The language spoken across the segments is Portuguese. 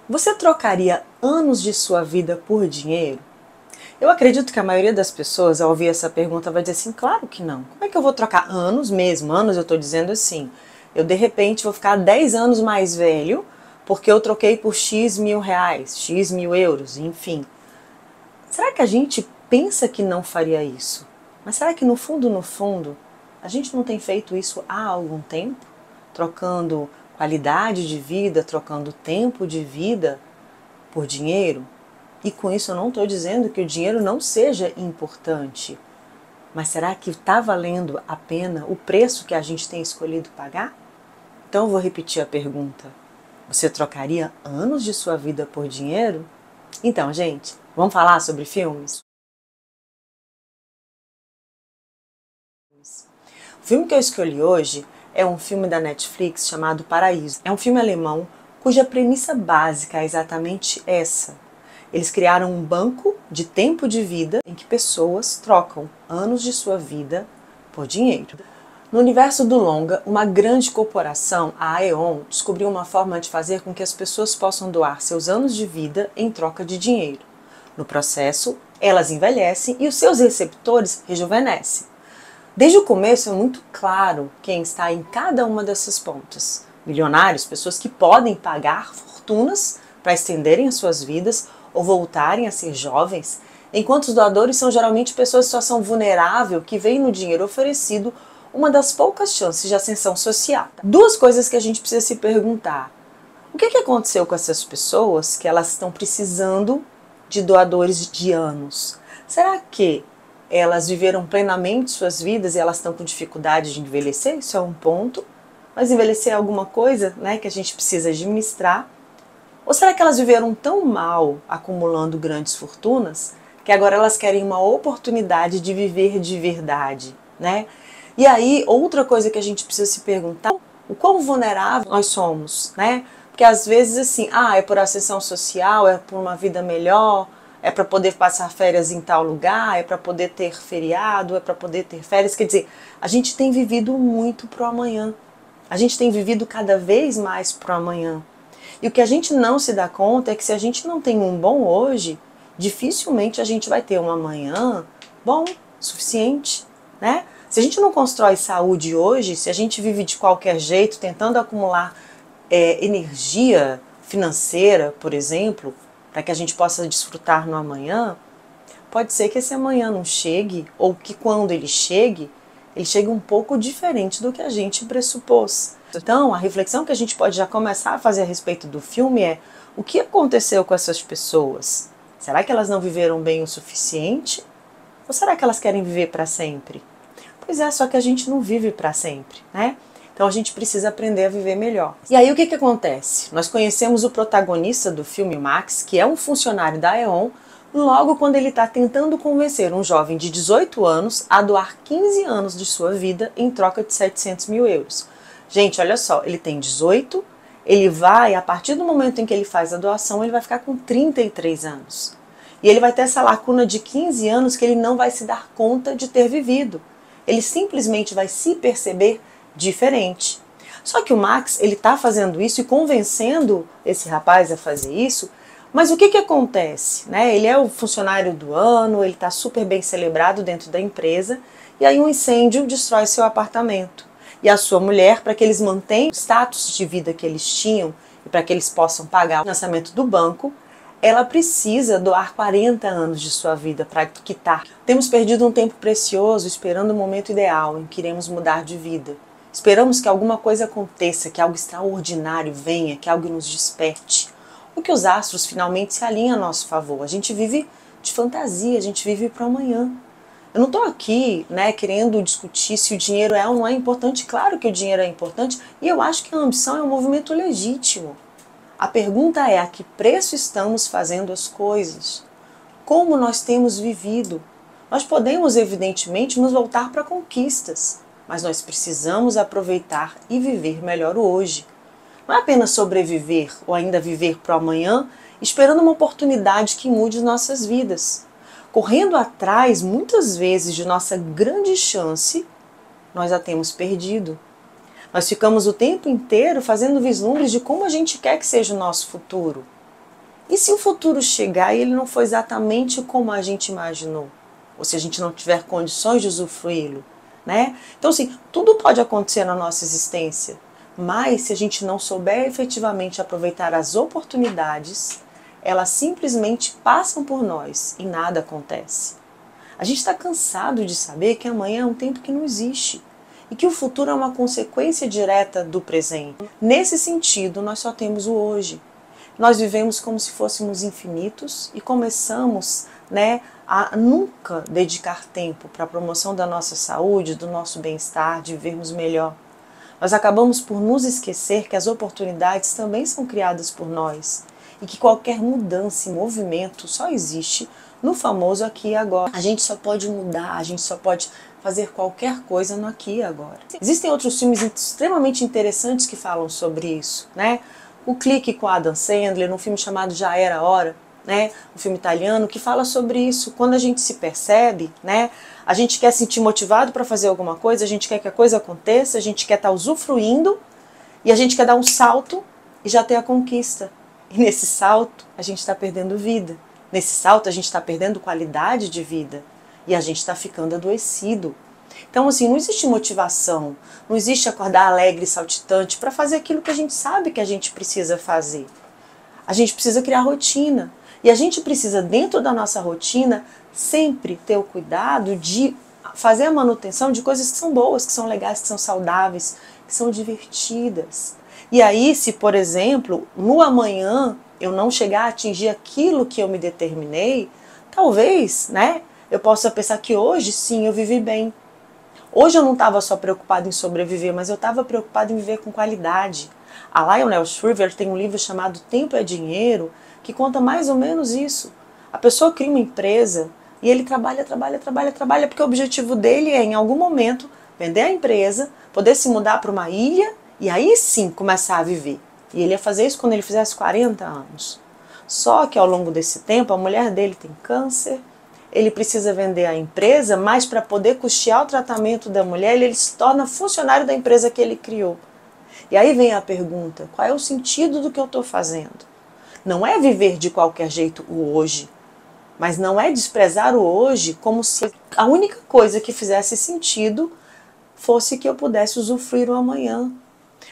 Você trocaria anos de sua vida por dinheiro? Eu acredito que a maioria das pessoas, ao ouvir essa pergunta, vai dizer assim, claro que não. Como é que eu vou trocar anos mesmo? Anos eu estou dizendo assim, eu de repente vou ficar 10 anos mais velho porque eu troquei por X mil reais, X mil euros, enfim. Será que a gente pensa que não faria isso? Mas será que no fundo, a gente não tem feito isso há algum tempo? Trocando qualidade de vida, trocando tempo de vida por dinheiro? E com isso eu não estou dizendo que o dinheiro não seja importante. Mas será que está valendo a pena o preço que a gente tem escolhido pagar? Então eu vou repetir a pergunta. Você trocaria anos de sua vida por dinheiro? Então, gente, vamos falar sobre filmes? O filme que eu escolhi hoje é um filme da Netflix chamado Paraíso. É um filme alemão cuja premissa básica é exatamente essa. Eles criaram um banco de tempo de vida em que pessoas trocam anos de sua vida por dinheiro. No universo do longa, uma grande corporação, a Aeon, descobriu uma forma de fazer com que as pessoas possam doar seus anos de vida em troca de dinheiro. No processo, elas envelhecem e os seus receptores rejuvenescem. Desde o começo é muito claro quem está em cada uma dessas pontas. Milionários, pessoas que podem pagar fortunas para estenderem as suas vidas ou voltarem a ser jovens, enquanto os doadores são geralmente pessoas em situação vulnerável que veem no dinheiro oferecido uma das poucas chances de ascensão social. Duas coisas que a gente precisa se perguntar. O que aconteceu com essas pessoas que elas estão precisando de doadores de anos? Será que elas viveram plenamente suas vidas e elas estão com dificuldade de envelhecer? Isso é um ponto. Mas envelhecer é alguma coisa, né, que a gente precisa administrar. Ou será que elas viveram tão mal acumulando grandes fortunas que agora elas querem uma oportunidade de viver de verdade, né? E aí, outra coisa que a gente precisa se perguntar, o quão vulnerável nós somos, né? Porque às vezes assim, é por ascensão social, é por uma vida melhor, é para poder passar férias em tal lugar, é para poder ter feriado, é para poder ter férias. Quer dizer, a gente tem vivido muito pro amanhã. A gente tem vivido cada vez mais pro amanhã. E o que a gente não se dá conta é que se a gente não tem um bom hoje, dificilmente a gente vai ter um amanhã bom, suficiente, né? Se a gente não constrói saúde hoje, se a gente vive de qualquer jeito, tentando acumular energia financeira, por exemplo, para que a gente possa desfrutar no amanhã, pode ser que esse amanhã não chegue, ou que quando ele chegue um pouco diferente do que a gente pressupôs. Então, a reflexão que a gente pode já começar a fazer a respeito do filme é: o que aconteceu com essas pessoas? Será que elas não viveram bem o suficiente? Ou será que elas querem viver para sempre? Pois é, só que a gente não vive para sempre, né? Então a gente precisa aprender a viver melhor. E aí o que acontece? Nós conhecemos o protagonista do filme, Max, que é um funcionário da Aeon, logo quando ele está tentando convencer um jovem de 18 anos a doar 15 anos de sua vida em troca de 700 mil euros. Gente, olha só, ele tem 18, ele vai, a partir do momento em que ele faz a doação, ele vai ficar com 33 anos. E ele vai ter essa lacuna de 15 anos que ele não vai se dar conta de ter vivido. Ele simplesmente vai se perceber diferente. Só que o Max, ele está fazendo isso e convencendo esse rapaz a fazer isso, mas o que acontece? Né? Ele é o funcionário do ano, ele está super bem celebrado dentro da empresa, e aí um incêndio destrói seu apartamento. E a sua mulher, para que eles mantenham o status de vida que eles tinham e para que eles possam pagar o financiamento do banco, ela precisa doar 40 anos de sua vida para quitar. Temos perdido um tempo precioso esperando o momento ideal em que iremos mudar de vida. Esperamos que alguma coisa aconteça, que algo extraordinário venha, que algo nos desperte. Ou que os astros finalmente se alinhem a nosso favor. A gente vive de fantasia, a gente vive para amanhã. Eu não estou aqui, né, querendo discutir se o dinheiro é ou não é importante. Claro que o dinheiro é importante e eu acho que a ambição é um movimento legítimo. A pergunta é: a que preço estamos fazendo as coisas? Como nós temos vivido? Nós podemos, evidentemente, nos voltar para conquistas, mas nós precisamos aproveitar e viver melhor o hoje. Não é apenas sobreviver ou ainda viver para o amanhã, esperando uma oportunidade que mude nossas vidas. Correndo atrás, muitas vezes, de nossa grande chance, nós a temos perdido. Nós ficamos o tempo inteiro fazendo vislumbres de como a gente quer que seja o nosso futuro. E se o futuro chegar e ele não for exatamente como a gente imaginou? Ou se a gente não tiver condições de usufruí-lo, né? Então, assim, tudo pode acontecer na nossa existência, mas se a gente não souber efetivamente aproveitar as oportunidades, elas simplesmente passam por nós e nada acontece. A gente está cansado de saber que amanhã é um tempo que não existe e que o futuro é uma consequência direta do presente. Nesse sentido, nós só temos o hoje. Nós vivemos como se fôssemos infinitos e começamos, a nunca dedicar tempo para a promoção da nossa saúde, do nosso bem-estar, de vivermos melhor. Nós acabamos por nos esquecer que as oportunidades também são criadas por nós e que qualquer mudança e movimento só existe no famoso aqui e agora. A gente só pode mudar, a gente só pode fazer qualquer coisa no aqui e agora. Existem outros filmes extremamente interessantes que falam sobre isso, né? O Clique com Adam Sandler, num filme chamado Já Era Hora, um filme italiano que fala sobre isso. Quando a gente se percebe, a gente quer se sentir motivado para fazer alguma coisa, a gente quer que a coisa aconteça, a gente quer estar usufruindo e a gente quer dar um salto e já ter a conquista. E nesse salto a gente está perdendo vida. Nesse salto a gente está perdendo qualidade de vida e a gente está ficando adoecido. Então, assim, não existe motivação, não existe acordar alegre e saltitante para fazer aquilo que a gente sabe que a gente precisa fazer. A gente precisa criar rotina. E a gente precisa, dentro da nossa rotina, sempre ter o cuidado de fazer a manutenção de coisas que são boas, que são legais, que são saudáveis, que são divertidas. E aí, se, por exemplo, no amanhã eu não chegar a atingir aquilo que eu me determinei, talvez, eu possa pensar que hoje sim eu vivi bem. Hoje eu não estava só preocupada em sobreviver, mas eu estava preocupada em viver com qualidade. A Lionel Shriver tem um livro chamado Tempo é Dinheiro, que conta mais ou menos isso. A pessoa cria uma empresa e ele trabalha, porque o objetivo dele é, em algum momento, vender a empresa, poder se mudar para uma ilha e aí sim começar a viver. E ele ia fazer isso quando ele fizesse 40 anos. Só que ao longo desse tempo, a mulher dele tem câncer, ele precisa vender a empresa, mas para poder custear o tratamento da mulher, ele se torna funcionário da empresa que ele criou. E aí vem a pergunta, qual é o sentido do que eu estou fazendo? Não é viver de qualquer jeito o hoje, mas não é desprezar o hoje como se a única coisa que fizesse sentido fosse que eu pudesse usufruir o amanhã.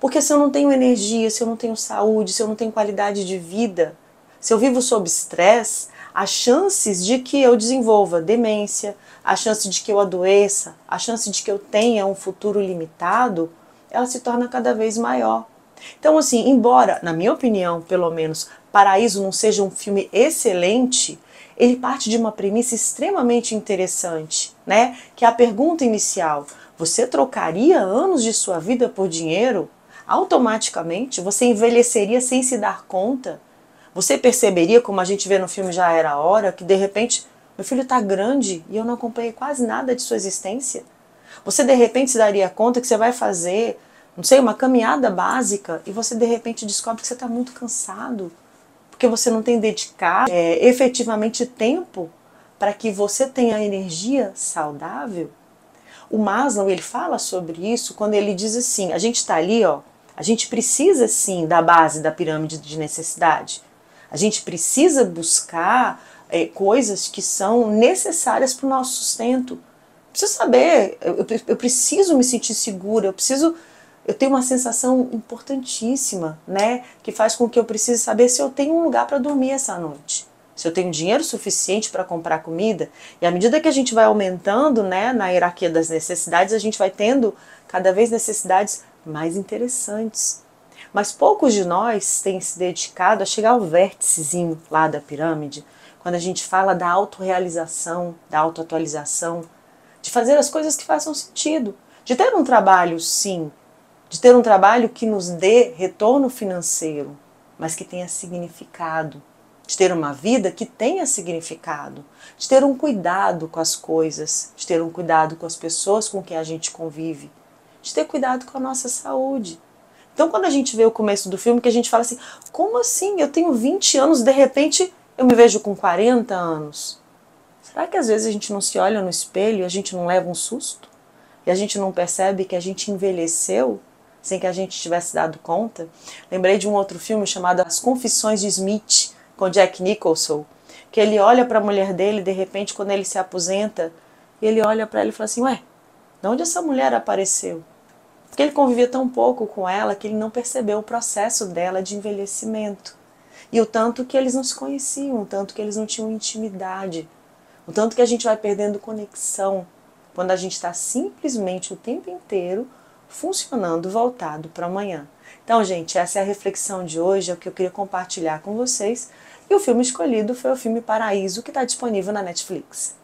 Porque se eu não tenho energia, se eu não tenho saúde, se eu não tenho qualidade de vida, se eu vivo sob estresse, as chances de que eu desenvolva demência, a chance de que eu adoeça, a chance de que eu tenha um futuro limitado, ela se torna cada vez maior. Então, assim, embora, na minha opinião, pelo menos, Paraíso não seja um filme excelente, ele parte de uma premissa extremamente interessante, que é a pergunta inicial. Você trocaria anos de sua vida por dinheiro? Automaticamente, você envelheceria sem se dar conta? Você perceberia, como a gente vê no filme Já Era Hora, que de repente, meu filho está grande e eu não acompanhei quase nada de sua existência? Você de repente se daria conta que você vai fazer, não sei, uma caminhada básica e você de repente descobre que você está muito cansado, porque você não tem dedicado efetivamente tempo para que você tenha energia saudável? O Maslow, ele fala sobre isso quando ele diz assim, a gente está ali, a gente precisa sim da base da pirâmide de necessidade. A gente precisa buscar coisas que são necessárias para o nosso sustento. Preciso saber, eu preciso me sentir segura, eu tenho uma sensação importantíssima, que faz com que eu precise saber se eu tenho um lugar para dormir essa noite. Se eu tenho dinheiro suficiente para comprar comida. E à medida que a gente vai aumentando, na hierarquia das necessidades, a gente vai tendo cada vez necessidades mais interessantes. Mas poucos de nós têm se dedicado a chegar ao vérticezinho lá da pirâmide, quando a gente fala da autorrealização, da autoatualização, de fazer as coisas que façam sentido, de ter um trabalho, sim, de ter um trabalho que nos dê retorno financeiro, mas que tenha significado, de ter uma vida que tenha significado, de ter um cuidado com as coisas, de ter um cuidado com as pessoas com quem a gente convive, de ter cuidado com a nossa saúde. Então, quando a gente vê o começo do filme, que a gente fala assim, como assim? Eu tenho 20 anos, de repente eu me vejo com 40 anos. Será que às vezes a gente não se olha no espelho e a gente não leva um susto? E a gente não percebe que a gente envelheceu sem que a gente tivesse dado conta? Lembrei de um outro filme chamado As Confissões de Smith, com Jack Nicholson, que ele olha para a mulher dele, de repente, quando ele se aposenta, ele olha para ela e fala assim, ué, de onde essa mulher apareceu? Porque ele convivia tão pouco com ela que ele não percebeu o processo dela de envelhecimento. E o tanto que eles não se conheciam, o tanto que eles não tinham intimidade, o tanto que a gente vai perdendo conexão quando a gente está simplesmente o tempo inteiro funcionando voltado para amanhã. Então, gente, essa é a reflexão de hoje, é o que eu queria compartilhar com vocês. E o filme escolhido foi o filme Paraíso, que está disponível na Netflix.